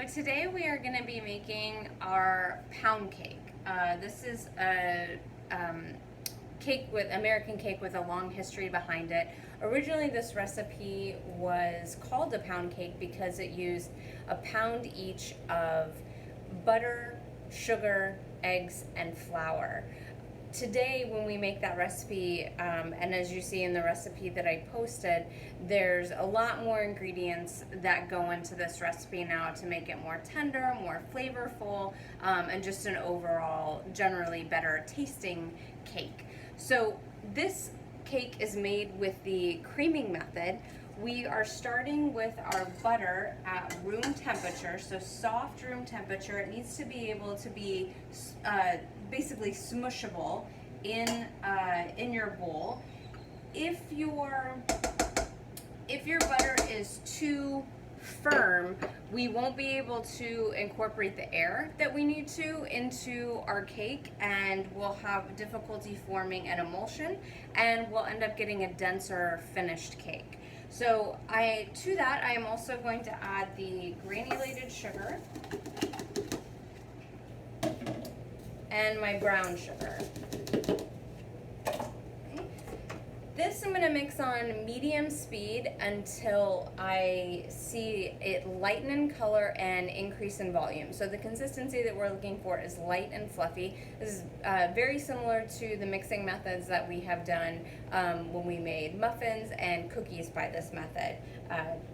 today we are going to be making our pound cake. This is a American cake with a long history behind it. Originally, this recipe was called a pound cake because it used a pound each of butter, sugar, eggs, and flour. Today, when we make that recipe, and as you see in the recipe that I posted, there's a lot more ingredients that go into this recipe now to make it more tender, more flavorful, and just an overall generally better tasting cake. So this cake is made with the creaming method. We are starting with our butter at room temperature, so soft room temperature. It needs to be able to be basically smushable in your bowl. If your butter is too firm, we won't be able to incorporate the air that we need to into our cake, and we'll have difficulty forming an emulsion, and we'll end up getting a denser finished cake. So to that, I am also going to add the granulated sugar and my brown sugar. This I'm going to mix on medium speed until I see it lighten in color and increase in volume. So the consistency that we're looking for is light and fluffy. This is very similar to the mixing methods that we have done when we made muffins and cookies by this method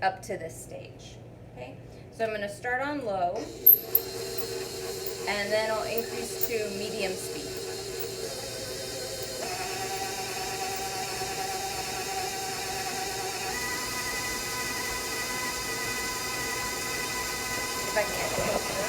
up to this stage. Okay, so I'm going to start on low and then I'll increase to medium speed. If I can get closer.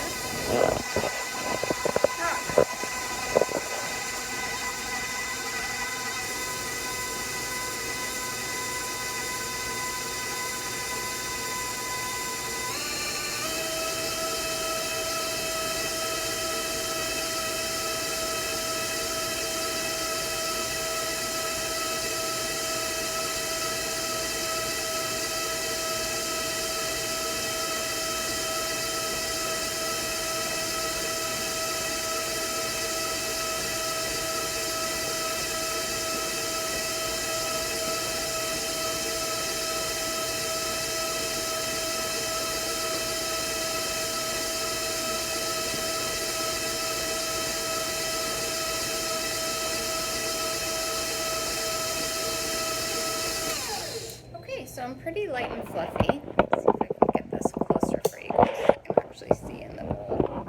So I'm pretty light and fluffy. Let's see if I can get this closer for you guys so you can actually see in the bowl.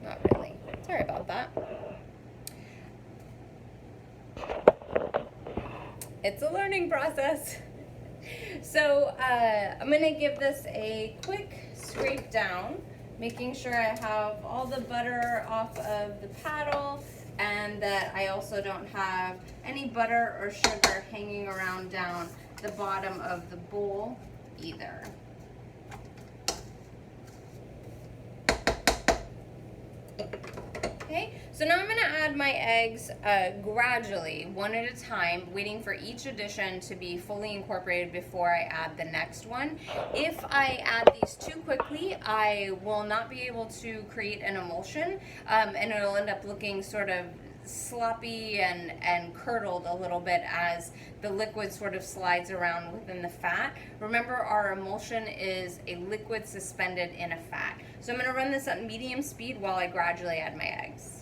Not really. Sorry about that. It's a learning process. So I'm going to give this a quick scrape down, making sure I have all the butter off of the paddle and that I also don't have any butter or sugar hanging around down the bottom of the bowl either. Okay, so now I'm going to add my eggs gradually, one at a time, waiting for each addition to be fully incorporated before I add the next one. If I add these too quickly, I will not be able to create an emulsion, and it'll end up looking sort of sloppy and curdled a little bit as the liquid sort of slides around within the fat. Remember, our emulsion is a liquid suspended in a fat. So I'm going to run this at medium speed while I gradually add my eggs.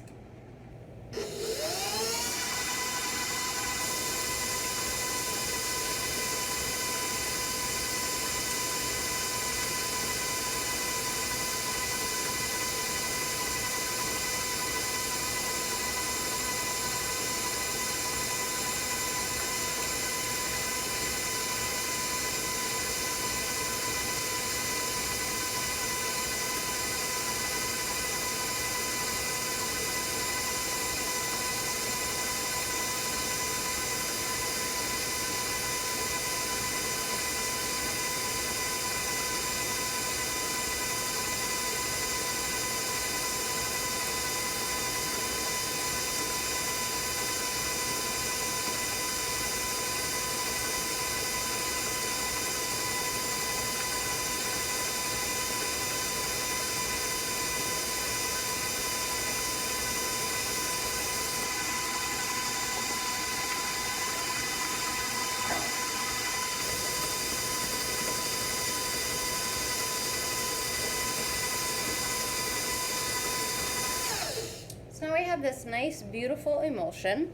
I have this nice, beautiful emulsion.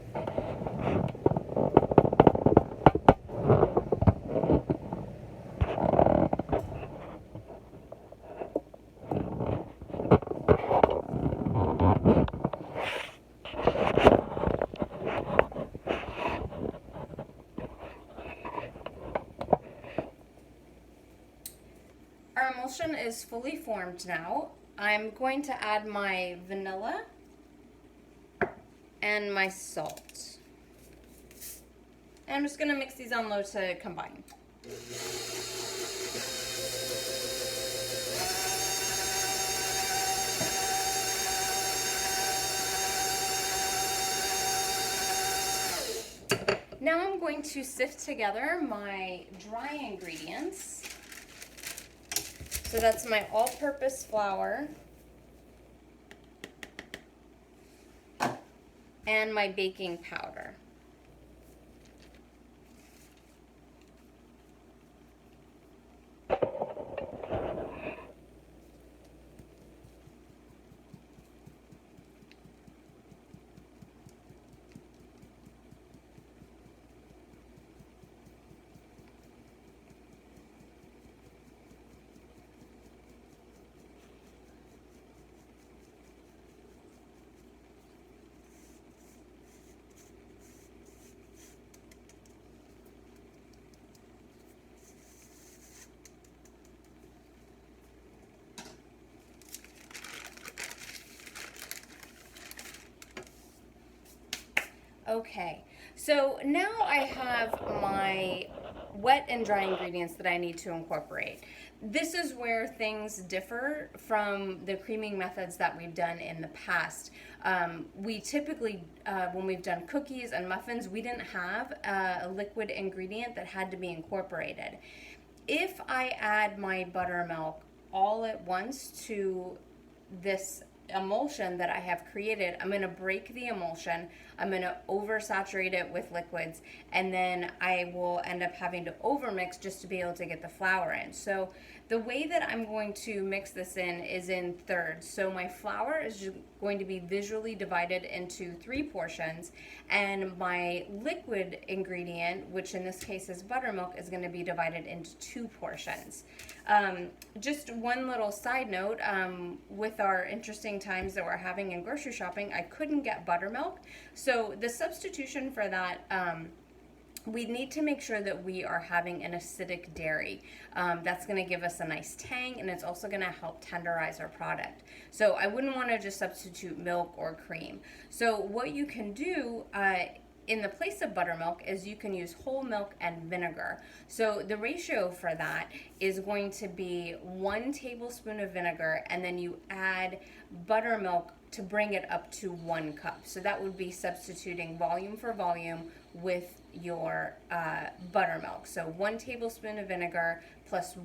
Our emulsion is fully formed now. I'm going to add my vanilla and my salt. And I'm just going to mix these on low to combine. Now I'm going to sift together my dry ingredients. So that's my all-purpose flour and my baking powder. Okay, so now I have my wet and dry ingredients that I need to incorporate. This is where things differ from the creaming methods that we've done in the past. We typically, when we've done cookies and muffins, we didn't have a liquid ingredient that had to be incorporated. If I add my buttermilk all at once to this emulsion that I have created, I'm going to break the emulsion, I'm going to oversaturate it with liquids, and then I will end up having to overmix just to be able to get the flour in. So the way that I'm going to mix this in is in thirds. So my flour is just going to be visually divided into 3 portions, and my liquid ingredient, which in this case is buttermilk, is going to be divided into 2 portions. Just one little side note, with our interesting times that we're having in grocery shopping, I couldn't get buttermilk. So the substitution for that, we need to make sure that we are having an acidic dairy. That's going to give us a nice tang, and it's also going to help tenderize our product. So I wouldn't want to just substitute milk or cream. So what you can do in the place of buttermilk is you can use whole milk and vinegar. So the ratio for that is going to be 1 tablespoon of vinegar, and then you add buttermilk to bring it up to 1 cup. So that would be substituting volume for volume with your buttermilk. So 1 tablespoon of vinegar plus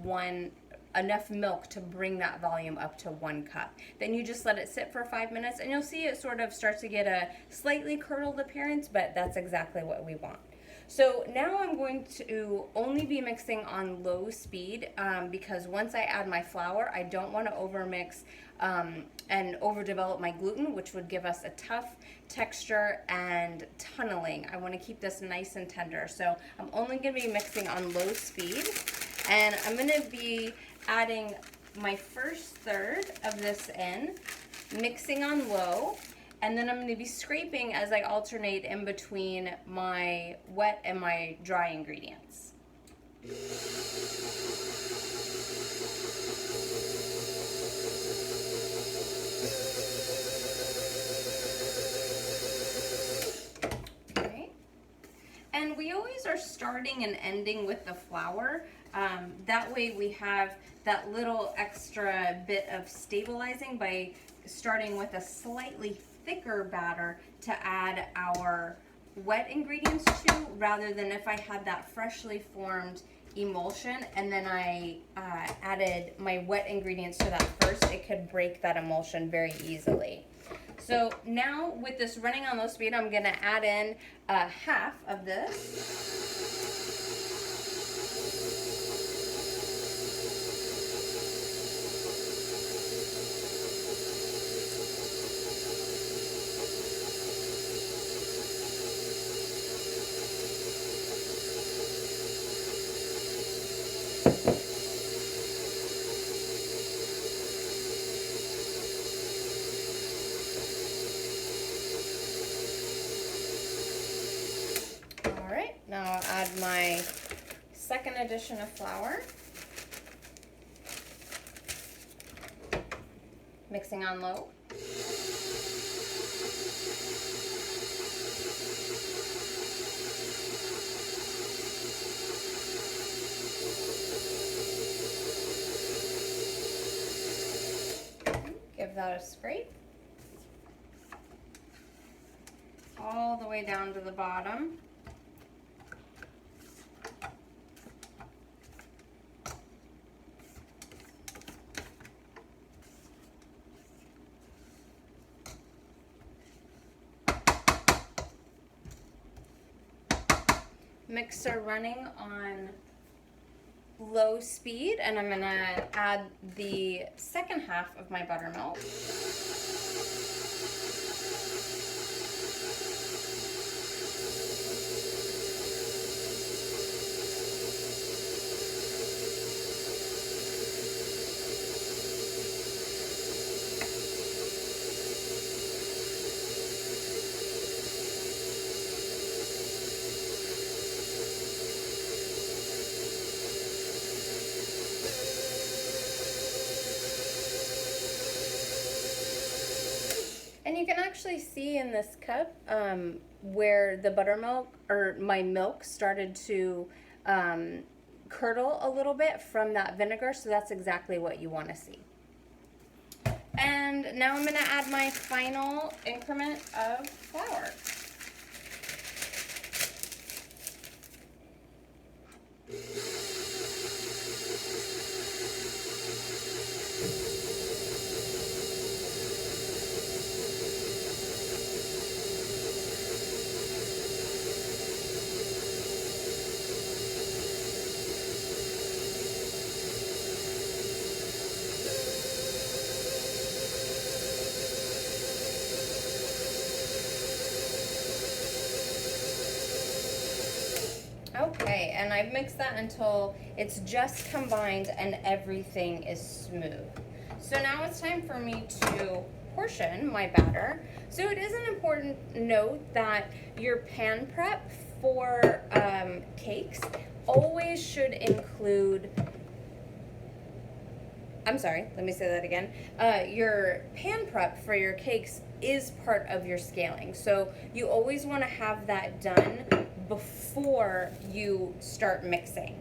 enough milk to bring that volume up to 1 cup. Then you just let it sit for 5 minutes, and you'll see it sort of starts to get a slightly curdled appearance, but that's exactly what we want. So now I'm going to only be mixing on low speed because once I add my flour, I don't want to overmix and overdevelop my gluten, which would give us a tough texture and tunneling. I want to keep this nice and tender. So I'm only going to be mixing on low speed, and I'm going to be adding my first third of this in, mixing on low, and then I'm going to be scraping as I alternate in between my wet and my dry ingredients. Okay. And we always are starting and ending with the flour. That way we have that little extra bit of stabilizing by starting with a slightly thicker batter to add our wet ingredients to, rather than if I had that freshly formed emulsion and then I added my wet ingredients to that first, it could break that emulsion very easily. So now with this running on low speed, I'm going to add in half of this. All right, now I'll add my second addition of flour. Mixing on low. Give that a scrape. All the way down to the bottom. Mixer running on low speed, and I'm gonna add the second half of my buttermilk. And you can actually see in this cup where the buttermilk, or my milk, started to curdle a little bit from that vinegar, so that's exactly what you want to see. And now I'm going to add my final increment of flour. Okay, and I've mixed that until it's just combined and everything is smooth. So now it's time for me to portion my batter. So it is an important note that your pan prep for cakes always should include, I'm sorry, let me say that again. Your pan prep for your cakes is part of your scaling. So you always want to have that done before you start mixing.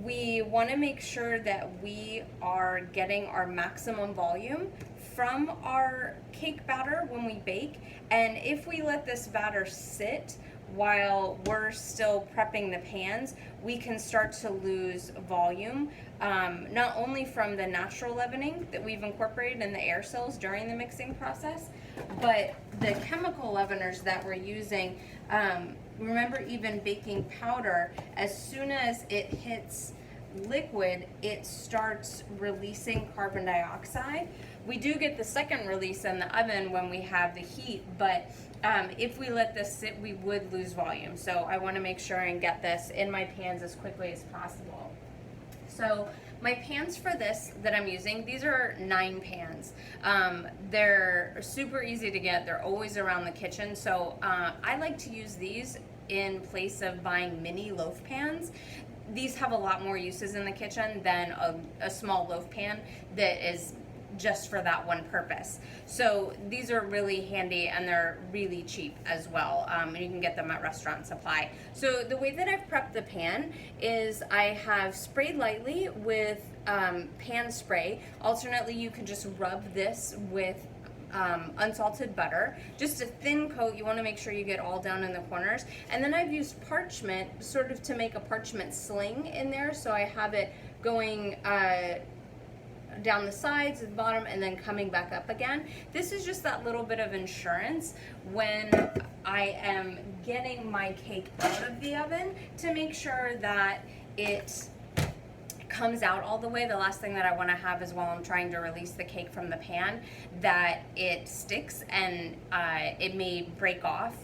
We want to make sure that we are getting our maximum volume from our cake batter when we bake. And if we let this batter sit while we're still prepping the pans, we can start to lose volume, not only from the natural leavening that we've incorporated in the air cells during the mixing process, but the chemical leaveners that we're using. Remember, even baking powder, as soon as it hits liquid, it starts releasing carbon dioxide. We do get the second release in the oven when we have the heat, but if we let this sit, we would lose volume. So I want to make sure and get this in my pans as quickly as possible. So my pans for this that I'm using, these are 9 pans. They're super easy to get. They're always around the kitchen. So I like to use these in place of buying mini loaf pans. These have a lot more uses in the kitchen than a small loaf pan that is just for that one purpose. So these are really handy, and they're really cheap as well. And you can get them at Restaurant Supply. So the way that I've prepped the pan is I have sprayed lightly with pan spray. Alternately, you can just rub this with unsalted butter, just a thin coat. You want to make sure you get all down in the corners. And then I've used parchment sort of to make a parchment sling in there, so I have it going down the sides, at the bottom, and then coming back up again. This is just that little bit of insurance when I am getting my cake out of the oven to make sure that it comes out all the way. The last thing that I want to have is, while I'm trying to release the cake from the pan, that it sticks and it may break off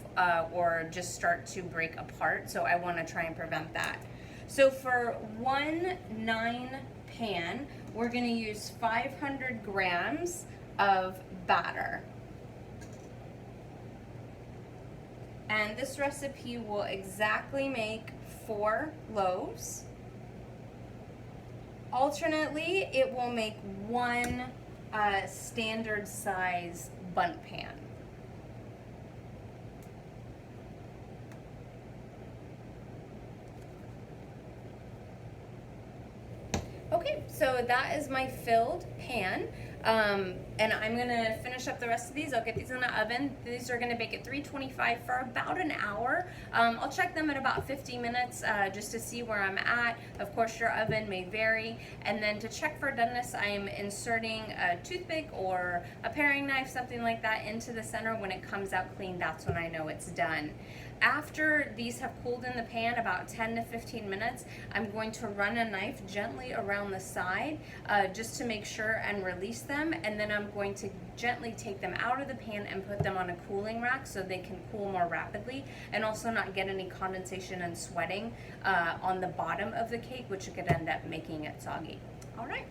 or just start to break apart. So I want to try and prevent that. So for 1/9 pan, we're gonna use 500 grams of batter. And this recipe will exactly make 4 loaves. Alternately, it will make 1 standard size bundt pan. Okay, so that is my filled pan. And I'm gonna finish up the rest of these. I'll get these in the oven. These are gonna bake at 325 for about an hour. I'll check them at about 50 minutes just to see where I'm at. Of course, your oven may vary. And then to check for doneness, I am inserting a toothpick or a paring knife, something like that, into the center. When it comes out clean, that's when I know it's done. After these have cooled in the pan about 10 to 15 minutes, I'm going to run a knife gently around the side just to make sure and release them, and then I'm going to gently take them out of the pan and put them on a cooling rack so they can cool more rapidly and also not get any condensation and sweating on the bottom of the cake, which could end up making it soggy. All right.